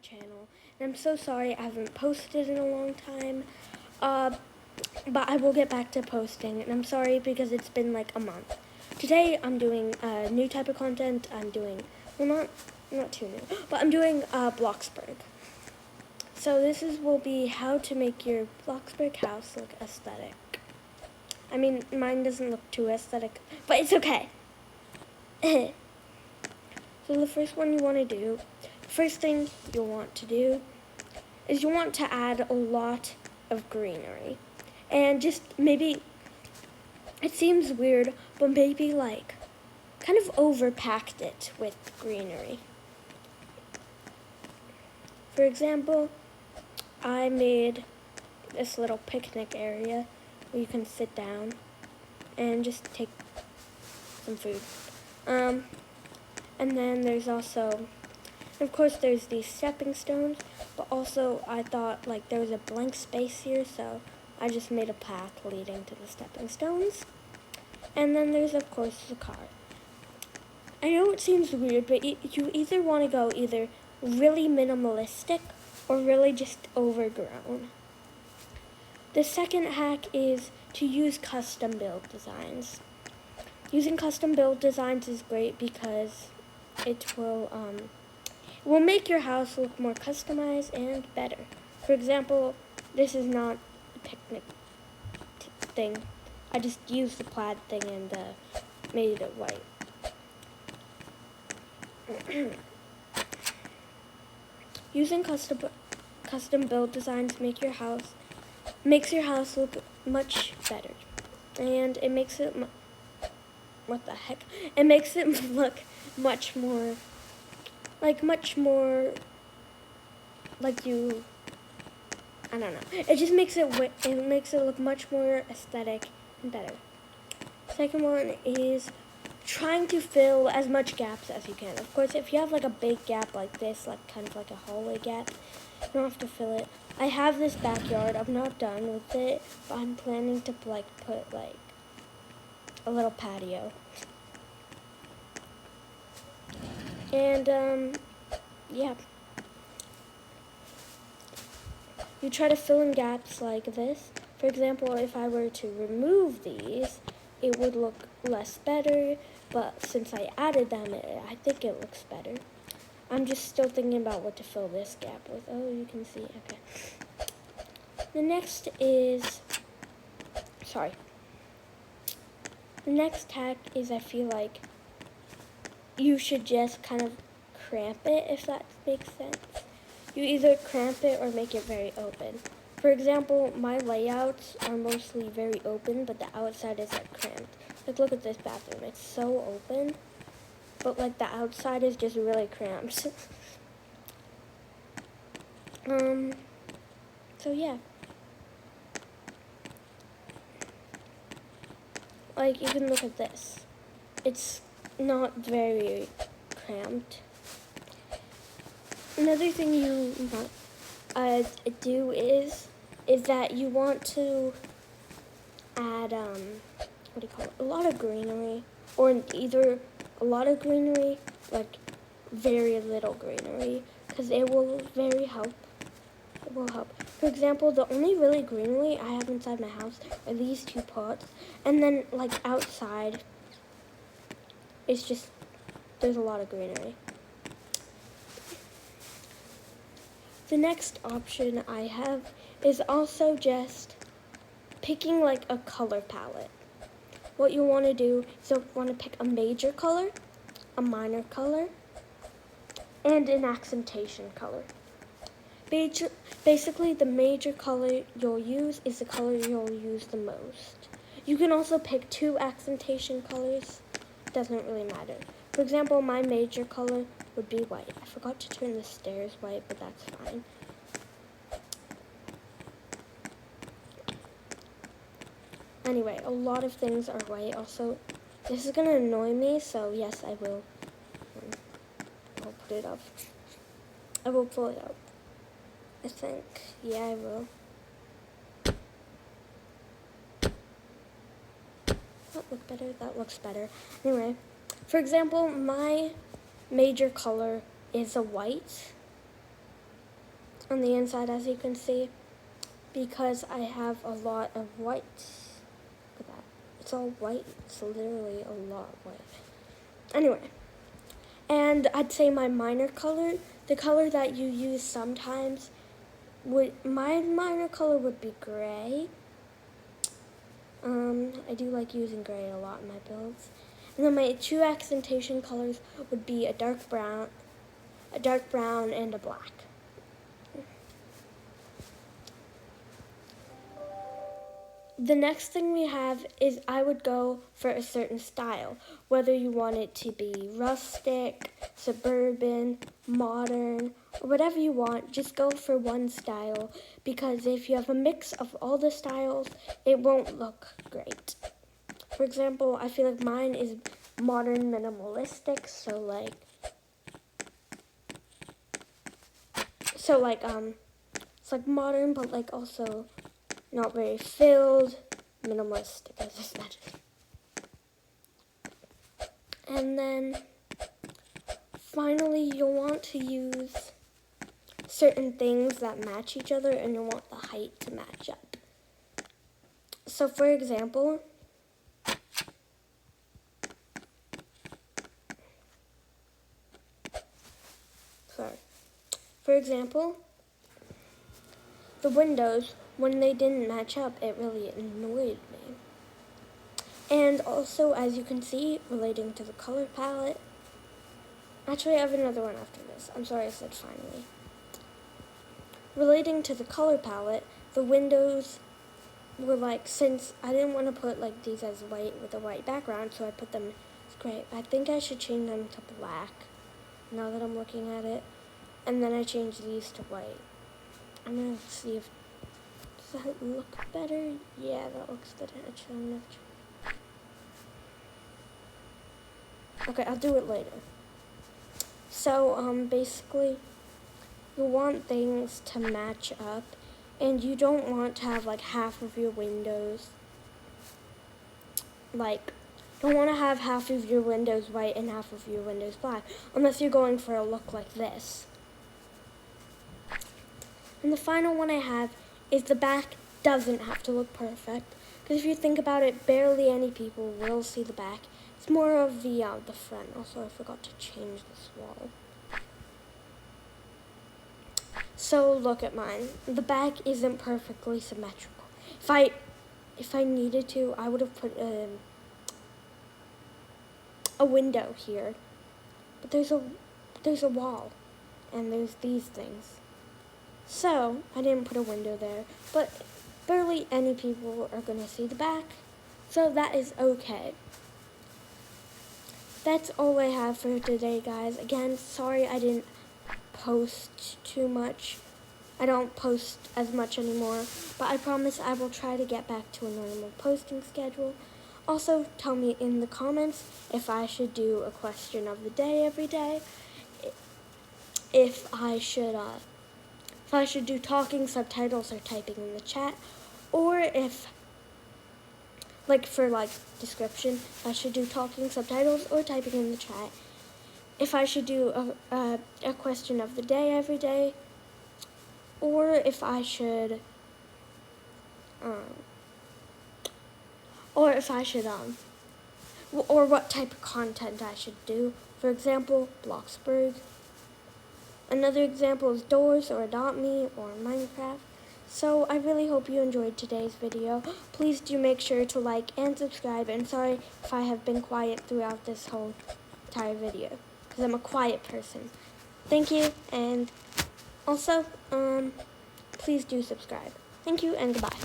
channel, and I'm so sorry I haven't posted in a long time, but I will get back to posting, and I'm sorry because it's been like a month. Today I'm doing a new type of content. I'm doing, well, not too new, but I'm doing Bloxburg. So will be how to make your Bloxburg house look aesthetic. I mean, mine doesn't look too aesthetic, but it's okay. So the first thing you'll want to do is you want to add a lot of greenery. And just maybe, it seems weird, but maybe like kind of overpacked it with greenery. For example, I made this little picnic area where you can sit down and just take some food. And then there's also, of course, there's these stepping stones, but also I thought like there was a blank space here, so I just made a path leading to the stepping stones. And then there's, of course, the car. I know it seems weird, but you either want to go either really minimalistic or really just overgrown. The second hack is to use custom build designs. Using custom build designs is great because it will make your house look more customized and better. For example, this is not a picnic thing. I just used the plaid thing and made it white. Using custom build designs makes your house look much better, and it makes it It makes it look much more like you. I don't know. It just makes it look much more aesthetic and better. Second one is trying to fill as much gaps as you can. Of course, if you have like a big gap like this, like kind of like a hallway gap, you don't have to fill it. I have this backyard. I'm not done with it, but I'm planning to like put like a little patio. And yeah. You try to fill in gaps like this. For example, if I were to remove these, it would look less better, but since I added them, I think it looks better. I'm just still thinking about what to fill this gap with. Oh, you can see, okay. The next hack is I feel like you should just kind of cramp it, if that makes sense. You either cramp it or make it very open. For example, my layouts are mostly very open, but the outside is like cramped. Like look at this bathroom, it's so open, but like the outside is just really cramped. So yeah. Like you can look at this. It's not very cramped. Another thing you want do is that you want to add a lot of greenery, or either a lot of greenery, like very little greenery, because it will help. It will help. For example, the only really greenery I have inside my house are these two pots, and then like outside, it's just there's a lot of greenery. The next option I have is also just picking like a color palette. What you want to do is you want to pick a major color, a minor color, and an accentation color. Basically, the major color you'll use is the color you'll use the most. You can also pick two accentation colors. Doesn't really matter. For example, my major color would be white. I forgot to turn the stairs white, but that's fine. Anyway, a lot of things are white. Also, this is going to annoy me, so yes, I will. I'll put it up. I will pull it up. I think. Yeah, I will. That look better? That looks better. Anyway, for example, my major color is a white. on the inside, as you can see, because I have a lot of white. Look at that. It's all white. It's literally a lot white. Anyway, and I'd say my minor color, the color that you use sometimes, my minor color would be gray. I do like using gray a lot in my builds. And then my two accentation colors would be a dark brown, and a black. The next thing we have is I would go for a certain style, whether you want it to be rustic, suburban, modern, or whatever you want. Just go for one style, because if you have a mix of all the styles, it won't look great. For example, I feel like mine is modern minimalistic, it's like modern, but like also not very filled, minimalistic, as I said. And then finally, you'll want to use certain things that match each other, and you'll want the height to match up. So for example, the windows, when they didn't match up, it really annoyed me. And also, as you can see, relating to the color palette, actually I have another one after this. I'm sorry I said finally. Relating to the color palette, the windows were like, since I didn't want to put like these as white with a white background, so I put them as gray. I think I should change them to black now that I'm looking at it. And then I changed these to white. I'm going to see if, does that look better? Yeah, that looks better. Actually, okay, I'll do it later. So, basically, you want things to match up, and you don't want to have, like, half of your windows, don't want to have half of your windows white and half of your windows black, unless you're going for a look like this. And the final one I have is the back doesn't have to look perfect, because if you think about it, barely any people will see the back. It's more of the front. Also, I forgot to change this wall. So look at mine. The back isn't perfectly symmetrical. If I needed to, I would have put a window here. But there's a wall, and there's these things. So I didn't put a window there, but barely any people are gonna see the back, so that is okay. That's all I have for today, guys. Again, sorry I didn't post too much. I don't post as much anymore, but I promise I will try to get back to a normal posting schedule. Also, tell me in the comments if I should do a question of the day every day, if I should do talking, subtitles, or typing in the chat, or if, for description, I should do talking, subtitles, or typing in the chat. If I should do a question of the day every day, or if I should, or what type of content I should do. For example, Bloxburg. Another example is Doors, or Adopt Me, or Minecraft. So I really hope you enjoyed today's video. Please do make sure to like and subscribe. And sorry if I have been quiet throughout this whole entire video, because I'm a quiet person. Thank you, and also, please do subscribe. Thank you, and goodbye.